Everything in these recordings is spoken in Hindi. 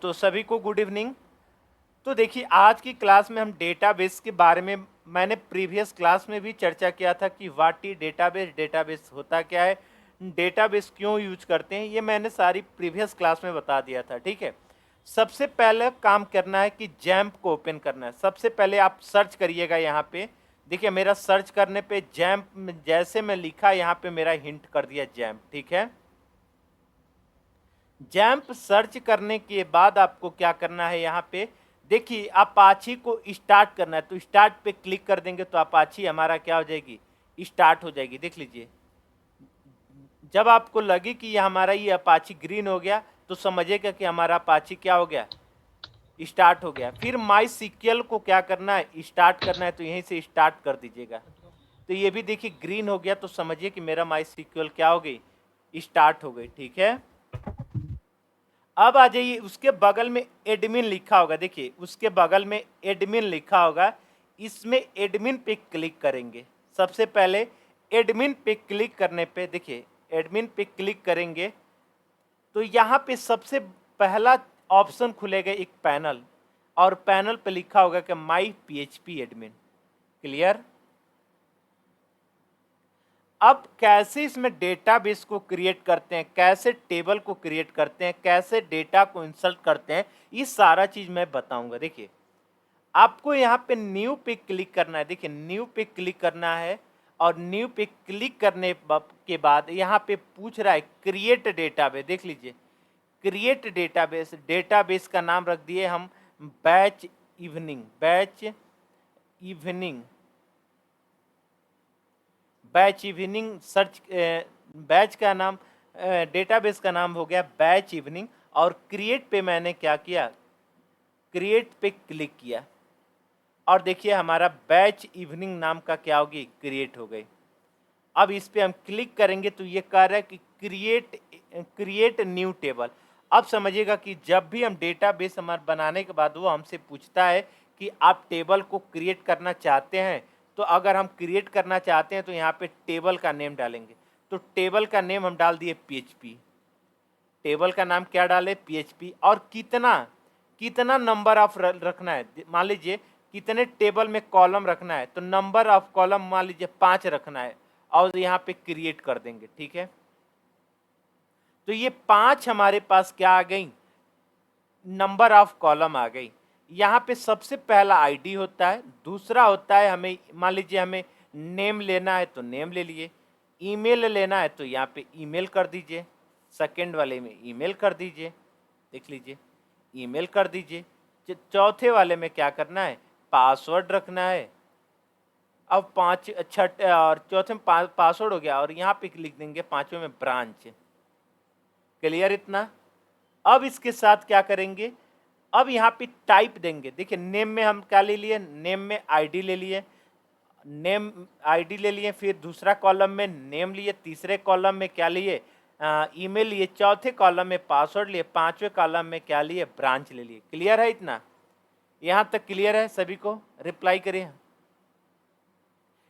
तो सभी को गुड इवनिंग। तो देखिए आज की क्लास में हम डेटाबेस के बारे में, मैंने प्रीवियस क्लास में भी चर्चा किया था कि व्हाट इज डेटाबेस, डेटाबेस होता क्या है, डेटाबेस क्यों यूज करते हैं, ये मैंने सारी प्रीवियस क्लास में बता दिया था। ठीक है, सबसे पहले काम करना है कि जैम्प को ओपन करना है। सबसे पहले आप सर्च करिएगा यहाँ पे। देखिए मेरा सर्च करने पे जैम्प जैसे मैं लिखा यहाँ पे मेरा हिंट कर दिया जैम्प। ठीक है, जैम्प सर्च करने के बाद आपको क्या करना है, यहाँ पे देखिए अपाची को स्टार्ट करना है। तो स्टार्ट पे क्लिक कर देंगे तो अपाची हमारा क्या हो जाएगी, स्टार्ट हो जाएगी। देख लीजिए, जब आपको लगे कि ये हमारा ये अपाची ग्रीन हो गया तो समझिएगा कि हमारा अपाची क्या हो गया, स्टार्ट हो गया। फिर माई सीक्वल को क्या करना है, स्टार्ट करना है, तो यहीं से स्टार्ट कर दीजिएगा। तो ये भी देखिए ग्रीन हो गया, तो समझिए कि मेरा माई सीक्वल क्या हो गई, स्टार्ट हो गई। ठीक है, अब आ जाइए, उसके बगल में एडमिन लिखा होगा। देखिए उसके बगल में एडमिन लिखा होगा, इसमें एडमिन पे क्लिक करेंगे। सबसे पहले एडमिन पे क्लिक करने पे देखिए, एडमिन पे क्लिक करेंगे तो यहाँ पे सबसे पहला ऑप्शन खुलेगा एक पैनल, और पैनल पे लिखा होगा कि माई पीएचपी एडमिन। क्लियर। अब कैसे इसमें डेटाबेस को क्रिएट करते हैं, कैसे टेबल को क्रिएट करते हैं, कैसे डेटा को इंसर्ट करते हैं, ये सारा चीज मैं बताऊंगा। देखिए आपको यहाँ पे न्यू पे क्लिक करना है। देखिए न्यू पे क्लिक करना है, और न्यू पे क्लिक करने के बाद यहाँ पे पूछ रहा है क्रिएट डेटाबेस। देख लीजिए, क्रिएट डेटाबेस, डेटाबेस का नाम रख दिए हम batch evening. Batch evening, batch evening search, batch का नाम, डेटाबेस का नाम हो गया बैच इवनिंग। और क्रिएट पे मैंने क्या किया, क्रिएट पे क्लिक किया, और देखिए हमारा बैच इवनिंग नाम का क्या होगी, क्रिएट हो गई। अब इस पे हम क्लिक करेंगे तो ये कह रहा है कि क्रिएट न्यू टेबल। अब समझिएगा कि जब भी हम डेटाबेस हमारे बनाने के बाद वो हमसे पूछता है कि आप टेबल को क्रिएट करना चाहते हैं, तो अगर हम क्रिएट करना चाहते हैं तो यहाँ पे टेबल का नेम डालेंगे। तो टेबल का नेम हम डाल दिए पीएचपी। टेबल का नाम क्या डाले, पीएचपी। और कितना कितना नंबर ऑफ रखना है, मान लीजिए कितने टेबल में कॉलम रखना है, तो नंबर ऑफ कॉलम मान लीजिए 5 रखना है, और यहाँ पे क्रिएट कर देंगे। ठीक है, तो ये 5 हमारे पास क्या आ गई, नंबर ऑफ कॉलम आ गई। यहाँ पे सबसे पहला आईडी होता है, दूसरा होता है हमें, मान लीजिए हमें नेम लेना है तो नेम ले लिए, ईमेल लेना है तो यहाँ पे ईमेल कर दीजिए, सेकंड वाले में ईमेल कर दीजिए। देख लीजिए, ईमेल कर दीजिए। चौथे वाले में क्या करना है, पासवर्ड रखना है। अब छठ और चौथे में पासवर्ड हो गया, और यहाँ पे लिख देंगे पांचवें में ब्रांच। क्लियर इतना। अब इसके साथ क्या करेंगे, अब यहाँ पे टाइप देंगे। देखिए नेम में हम क्या ले लिए, नेम में आईडी ले लिए, नेम आईडी ले लिए, फिर दूसरा कॉलम में नेम लिए, तीसरे कॉलम में क्या लिए, ईमेल लिए, चौथे कॉलम में पासवर्ड लिए, पांचवें कॉलम में क्या लिए, ब्रांच ले लिए। क्लियर है इतना, यहाँ तक क्लियर है सभी को, रिप्लाई करिए।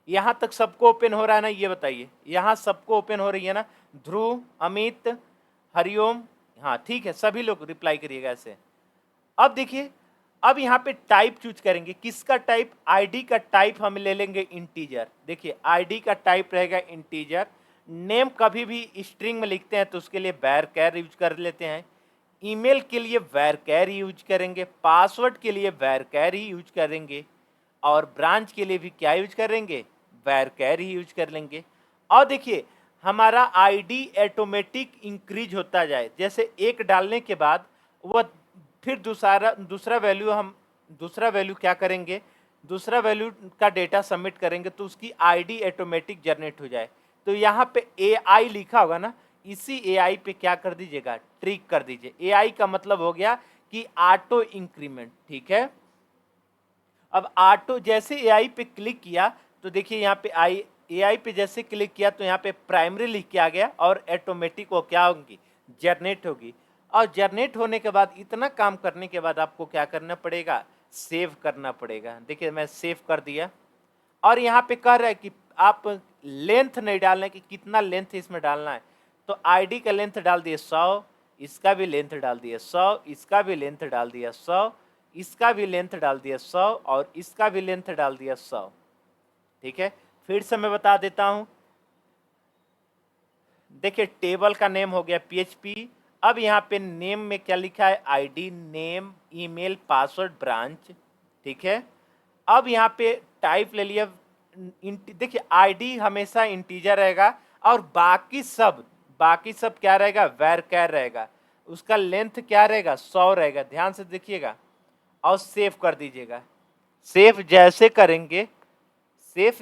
यहाँ तक सबको ओपन हो रहा है ना, ये बताइए, यहाँ सबको ओपन हो रही है ना, ध्रुव, अमित, हरिओम, हाँ ठीक है, सभी लोग रिप्लाई करिएगा ऐसे। अब देखिए, अब यहाँ पे टाइप चूज करेंगे, किसका टाइप, आईडी का टाइप हम ले लेंगे इंटीजर। देखिए आईडी का टाइप रहेगा इंटीजर। नेम कभी भी स्ट्रिंग में लिखते हैं तो उसके लिए var यूज कर लेते हैं, ईमेल के लिए var यूज करेंगे, पासवर्ड के लिए var ही यूज करेंगे, और ब्रांच के लिए भी क्या यूज करेंगे, var ही यूज कर लेंगे। और देखिए हमारा आईडी ऑटोमेटिक इंक्रीज होता जाए, जैसे एक डालने के बाद वह फिर दूसरा वैल्यू, हम दूसरा वैल्यू क्या करेंगे, दूसरा वैल्यू का डेटा सबमिट करेंगे तो उसकी आईडी ऑटोमेटिक जनरेट हो जाए। तो यहाँ पे एआई लिखा होगा ना, इसी एआई पे क्या कर दीजिएगा, ट्रिक कर दीजिए। एआई का मतलब हो गया कि ऑटो इंक्रीमेंट। ठीक है, अब ऑटो जैसे एआई पे क्लिक किया तो देखिए यहाँ पे एआई पे जैसे क्लिक किया तो यहाँ पे प्राइमरी लिख के आ गया, और ऑटोमेटिक वो क्या होगी, जनरेट होगी। और जनरेट होने के बाद, इतना काम करने के बाद आपको क्या करना पड़ेगा, सेव करना पड़ेगा। देखिए मैं सेव कर दिया, और यहाँ पे कह रहा है कि आप लेंथ नहीं डालना है कि कितना लेंथ इसमें डालना है, तो आईडी का लेंथ डाल दिए 100, इसका भी लेंथ डाल दिया 100, इसका भी लेंथ डाल दिया 100, इसका भी लेंथ डाल दिया 100 और इसका भी लेंथ डाल दिया 100। ठीक है, फिर से मैं बता देता हूं। देखिए टेबल का नेम हो गया PHP। अब यहाँ पे नेम में क्या लिखा है, ID, name, email, password, branch. ठीक है, अब यहाँ पे टाइप ले लिया। देखिए आईडी हमेशा इंटीजर रहेगा और बाकी सब क्या रहेगा, वैरचर रहेगा। उसका लेंथ क्या रहेगा, 100 रहेगा। ध्यान से देखिएगा और सेव कर दीजिएगा। सेव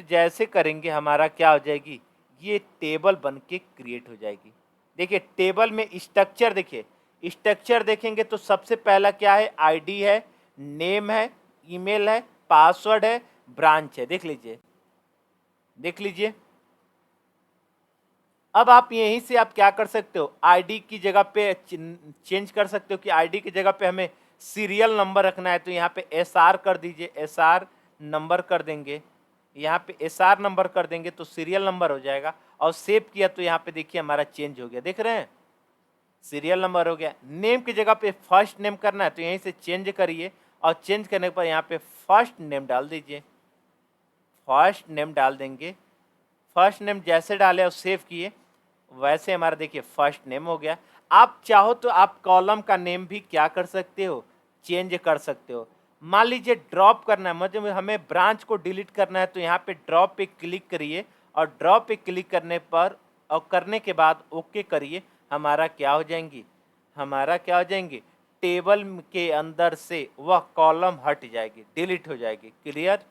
जैसे करेंगे हमारा क्या हो जाएगी, ये टेबल बन के क्रिएट हो जाएगी। देखिए टेबल में स्ट्रक्चर देखिए, स्ट्रक्चर देखेंगे तो सबसे पहला क्या है, आईडी है, नेम है, ईमेल है, पासवर्ड है, ब्रांच है। देख लीजिए। अब आप यहीं से आप क्या कर सकते हो, आईडी की जगह पे चेंज कर सकते हो कि आईडी की जगह पे हमें सीरियल नंबर रखना है तो यहाँ पे SR कर दीजिए, SR नंबर कर देंगे। यहाँ पे SR नंबर कर देंगे तो सीरियल नंबर हो जाएगा। और सेव किया तो यहाँ पे देखिए हमारा चेंज हो गया, देख रहे हैं, सीरियल नंबर हो गया। नेम की जगह पे फर्स्ट नेम करना है तो यहीं से चेंज करिए और चेंज करने पर यहाँ पे फर्स्ट नेम डाल दीजिए, फर्स्ट नेम डाल देंगे। फर्स्ट नेम जैसे डाले और सेव किए वैसे हमारा देखिए फर्स्ट नेम हो गया। आप चाहो तो आप कॉलम का नेम भी क्या कर सकते हो, चेंज कर सकते हो। मान लीजिए ड्रॉप करना है, मतलब हमें ब्रांच को डिलीट करना है तो यहाँ पे ड्रॉप पे क्लिक करिए और ड्रॉप पे क्लिक करने पर और करने के बाद ओके करिए, हमारा क्या हो जाएंगी, टेबल के अंदर से वह कॉलम हट जाएगी, डिलीट हो जाएगी। क्लियर।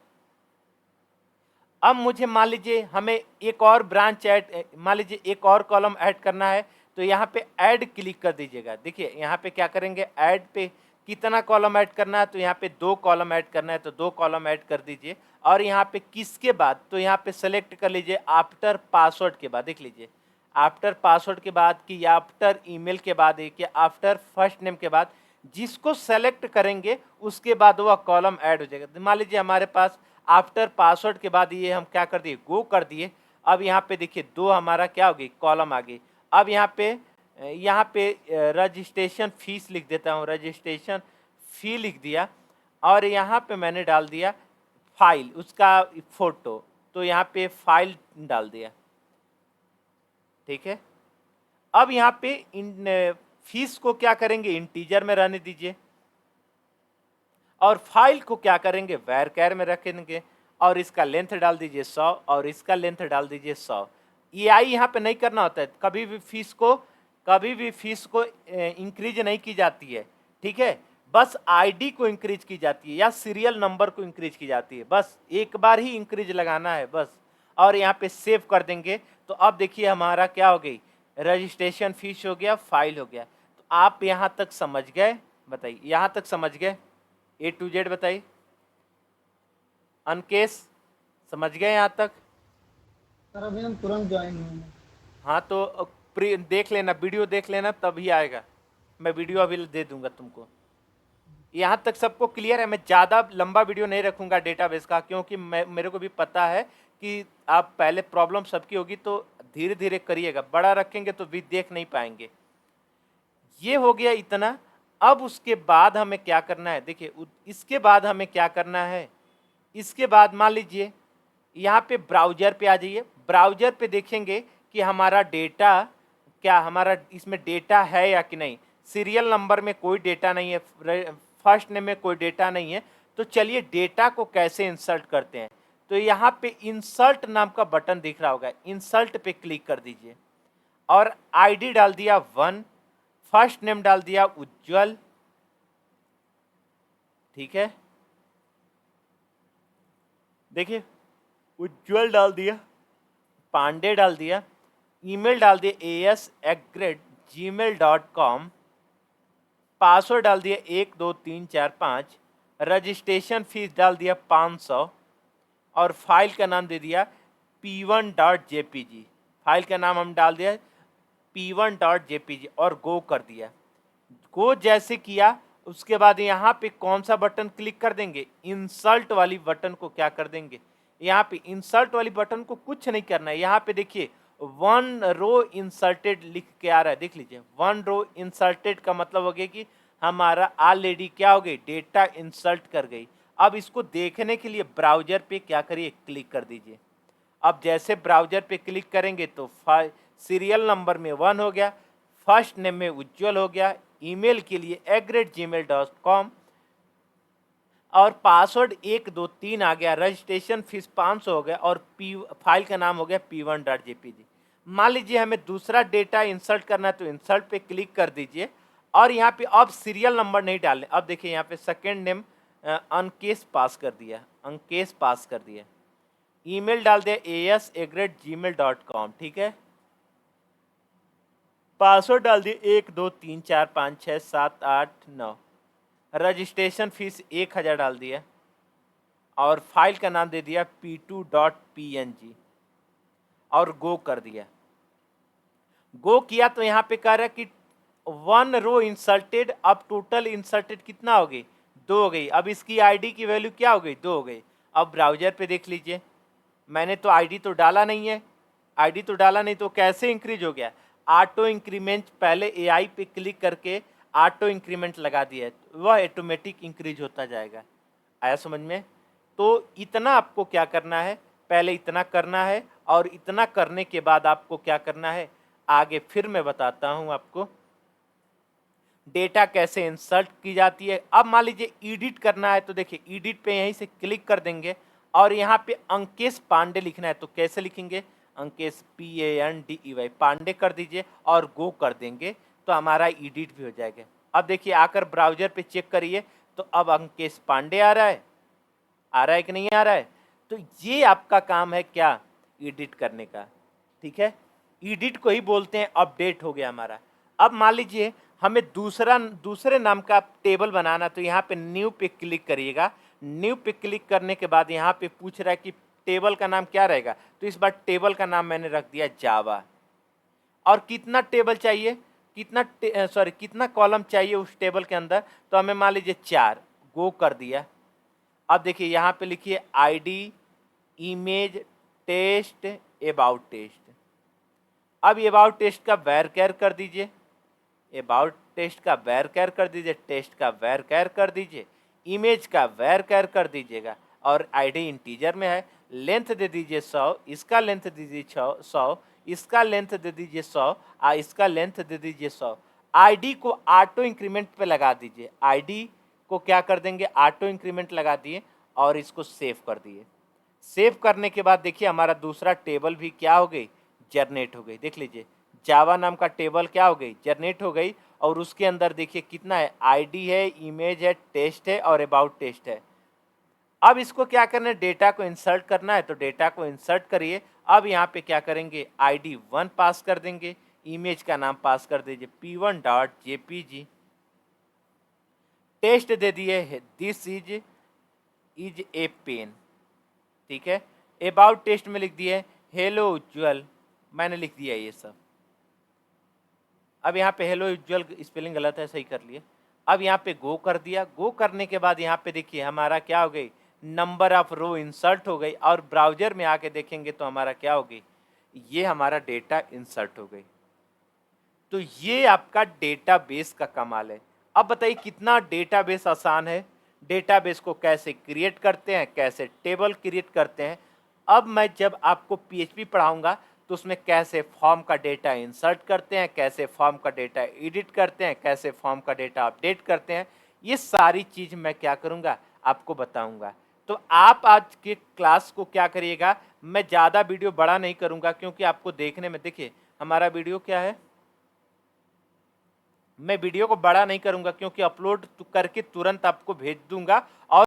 अब मुझे मान लीजिए हमें एक और ब्रांच ऐड, मान लीजिए एक और कॉलम ऐड करना है तो यहाँ पे ऐड क्लिक कर दीजिएगा। देखिए यहाँ पे क्या करेंगे, ऐड पे कितना कॉलम ऐड करना है तो यहाँ पे 2 कॉलम ऐड करना है तो 2 कॉलम ऐड कर दीजिए। और यहाँ पे किसके बाद, तो यहाँ पे सेलेक्ट कर लीजिए आफ्टर पासवर्ड के बाद। देख लीजिए आफ्टर पासवर्ड के बाद कि या आफ्टर ईमेल के बाद है कि आफ्टर फर्स्ट नेम के बाद, जिसको सेलेक्ट करेंगे उसके बाद वह कॉलम ऐड हो जाएगा। मान लीजिए हमारे पास आफ्टर पासवर्ड के बाद ये हम क्या कर दिए, गो कर दिए। अब यहाँ पे देखिए 2 हमारा क्या होगी, कॉलम आ गई। अब यहाँ पे रजिस्ट्रेशन फीस लिख देता हूँ, रजिस्ट्रेशन फी लिख दिया और यहाँ पे मैंने डाल दिया फाइल, उसका फोटो, तो यहाँ पे फाइल डाल दिया। ठीक है, अब यहाँ पे फीस को क्या करेंगे, इंटीजर में रहने दीजिए और फाइल को क्या करेंगे, वैरचर में रखेंगे और इसका लेंथ डाल दीजिए 100 और इसका लेंथ डाल दीजिए 100। EI यहाँ पे नहीं करना होता है, कभी भी फीस को इंक्रीज नहीं की जाती है। ठीक है, बस आईडी को इंक्रीज की जाती है या सीरियल नंबर को इंक्रीज की जाती है, बस एक बार ही इंक्रीज लगाना है बस। और यहाँ पे सेव कर देंगे तो अब देखिए हमारा क्या हो गई, रजिस्ट्रेशन फीस हो गया, फाइल हो गया। तो आप यहाँ तक समझ गए, बताइए यहाँ तक समझ गए, A to Z बताइए। अनकेश समझ गए यहाँ तक? सर अभी हम तुरंत ज्वाइन हुए हैं। हाँ तो देख लेना, वीडियो देख लेना तभी आएगा, मैं वीडियो अभी दे दूंगा तुमको। यहाँ तक सबको क्लियर है? मैं ज़्यादा लंबा वीडियो नहीं रखूंगा डेटाबेस का, क्योंकि मेरे को भी पता है कि आप पहले प्रॉब्लम सबकी होगी तो धीरे धीरे करिएगा, बड़ा रखेंगे तो भी देख नहीं पाएंगे। ये हो गया इतना। अब उसके बाद हमें क्या करना है, देखिए इसके बाद हमें क्या करना है, इसके बाद मान लीजिए यहाँ पे ब्राउज़र पे आ जाइए। ब्राउज़र पे देखेंगे कि हमारा डेटा क्या, हमारा इसमें डेटा है या कि नहीं। सीरियल नंबर में कोई डेटा नहीं है, फर्स्ट नेम में कोई डेटा नहीं है। तो चलिए डेटा को कैसे इंसर्ट करते हैं। तो यहाँ पे इंसर्ट नाम का बटन दिख रहा होगा, इंसर्ट पे क्लिक कर दीजिए और आईडी डाल दिया 1, फर्स्ट नेम डाल दिया उज्जवल। ठीक है, देखिए उज्जवल डाल दिया, पांडे डाल दिया, ईमेल डाल दिया as@gmail.com, पासवर्ड डाल दिया 1 2 3 4 5, रजिस्ट्रेशन फीस डाल दिया 500 और फाइल का नाम दे दिया p1.jpg। फाइल का नाम हम डाल दिया p1.jpg और गो कर दिया। गो जैसे किया उसके बाद यहाँ पे कौन सा बटन क्लिक कर देंगे, इंसर्ट वाली बटन को क्या कर देंगे। यहाँ पे इंसर्ट वाली बटन को कुछ नहीं करना है, यहाँ पे देखिए वन रो इंसर्टेड लिख के आ रहा है, देख लीजिए। वन रो इंसर्टेड का मतलब हो गया कि हमारा ऑलरेडी क्या हो गई, डेटा इंसर्ट कर गई। अब इसको देखने के लिए ब्राउजर पे क्या करिए, क्लिक कर दीजिए। अब जैसे ब्राउजर पे क्लिक करेंगे तो सीरियल नंबर में 1 हो गया, फर्स्ट नेम में उज्जवल हो गया, ईमेल के लिए @gmail.com और पासवर्ड 123 आ गया, रजिस्ट्रेशन फीस 500 हो गया और फाइल का नाम हो गया p1.jpg। मान लीजिए हमें दूसरा डेटा इंसर्ट करना है तो इंसर्ट पे क्लिक कर दीजिए और यहाँ पे अब सीरियल नंबर नहीं डालने। अब देखिए यहाँ पे सेकेंड नेम अंकेश पास कर दिया, अंकेश पास कर दिया, ईमेल डाल दिया as@gmail.com, ठीक है। पासवर्ड डाल दिए 1 2 3 4 5 6 7 8 9, रजिस्ट्रेशन फीस 1000 डाल दिया और फाइल का नाम दे दिया p2.png और गो कर दिया। गो किया तो यहाँ पे कह रहा है कि 1 रो इंसर्टेड, अब टोटल इंसर्टेड कितना हो गई, 2 हो गई। अब इसकी आईडी की वैल्यू क्या हो गई, 2 हो गई। अब ब्राउजर पे देख लीजिए, मैंने तो आईडी तो डाला नहीं है, आईडी तो डाला नहीं तो कैसे इंक्रीज हो गया, ऑटो इंक्रीमेंट, पहले एआई पे क्लिक करके ऑटो इंक्रीमेंट लगा दिया है, वह ऑटोमेटिक इंक्रीज होता जाएगा। आया समझ में? तो इतना आपको क्या करना है, पहले इतना करना है और इतना करने के बाद आपको क्या करना है, आगे फिर मैं बताता हूं आपको डेटा कैसे इंसर्ट की जाती है। अब मान लीजिए एडिट करना है तो देखिए एडिट पे यहीं से क्लिक कर देंगे और यहाँ पे अंकेश पांडे लिखना है तो कैसे लिखेंगे, अंकेश PANDEY पांडे कर दीजिए और गो कर देंगे तो हमारा एडिट भी हो जाएगा। अब देखिए आकर ब्राउजर पे चेक करिए तो अब अंकेश पांडे आ रहा है, आ रहा है कि नहीं आ रहा है। तो ये आपका काम है क्या, एडिट करने का, ठीक है। एडिट को ही बोलते हैं अपडेट हो गया हमारा। अब मान लीजिए हमें दूसरे नाम का टेबल बनाना, तो यहाँ पे न्यू पे क्लिक करिएगा। न्यू पे क्लिक करने के बाद यहाँ पे पूछ रहा है कि टेबल का नाम क्या रहेगा, तो इस बार टेबल का नाम मैंने रख दिया जावा। और कितना टेबल चाहिए, कितना कॉलम चाहिए उस टेबल के अंदर, तो हमें मान लीजिए 4, गो कर दिया। अब देखिए यहाँ पे लिखिए ID, image, test, about test. अब अबाउट टेस्ट का वैर कर दीजिए, अबाउट टेस्ट का वैर कर दीजिए, टेस्ट का वैर कर दीजिए, इमेज का वैर कर दीजिएगा और आईडी इंटीजर में है। लेंथ दे दीजिए 100, इसका लेंथ दे दीजिए 100, इसका लेंथ दे दीजिए 100 और इसका लेंथ दे दीजिए 100। आईडी को ऑटो इंक्रीमेंट पे लगा दीजिए, आईडी को क्या कर देंगे, ऑटो इंक्रीमेंट लगा दिए और इसको सेव कर दिए। सेव करने के बाद देखिए हमारा दूसरा टेबल भी क्या हो गई, जनरेट हो गई। देख लीजिए जावा नाम का टेबल क्या हो गई, जनरेट हो गई और उसके अंदर देखिए कितना है, आईडी है, इमेज है, टेस्ट है और अबाउट टेस्ट है। अब इसको क्या करना है, डेटा को इंसर्ट करना है तो डेटा को इंसर्ट करिए। अब यहाँ पे क्या करेंगे, आईडी 1 पास कर देंगे, इमेज का नाम पास कर दीजिए p1.jpg, टेस्ट दे दिए दिस इज ए पेन, ठीक है। अबाउट टेस्ट में लिख दिए हेलो उज्जवल, मैंने लिख दिया ये सब। अब यहाँ पे हेलो उज्जवल स्पेलिंग गलत है, सही कर लिए। अब यहाँ पे गो कर दिया। गो करने के बाद यहाँ पे देखिए हमारा क्या हो गई, नंबर ऑफ रो इंसर्ट हो गई और ब्राउजर में आके देखेंगे तो हमारा क्या हो गई, ये हमारा डेटा इंसर्ट हो गई। तो ये आपका डेटाबेस का कमाल है। अब बताइए कितना डेटाबेस आसान है, डेटाबेस को कैसे क्रिएट करते हैं, कैसे टेबल क्रिएट करते हैं। अब मैं जब आपको PHP पढ़ाऊंगा तो उसमें कैसे फॉर्म का डेटा इंसर्ट करते हैं, कैसे फॉर्म का डेटा एडिट करते हैं, कैसे फॉर्म का डेटा अपडेट करते हैं, ये सारी चीज़ मैं क्या करूँगा, आपको बताऊँगा। तो आप आज के क्लास को क्या करिएगा, मैं ज़्यादा वीडियो बड़ा नहीं करूँगा क्योंकि आपको देखने में, देखिए हमारा वीडियो क्या है, मैं वीडियो को बड़ा नहीं करूँगा क्योंकि अपलोड करके तुरंत आपको भेज दूँगा और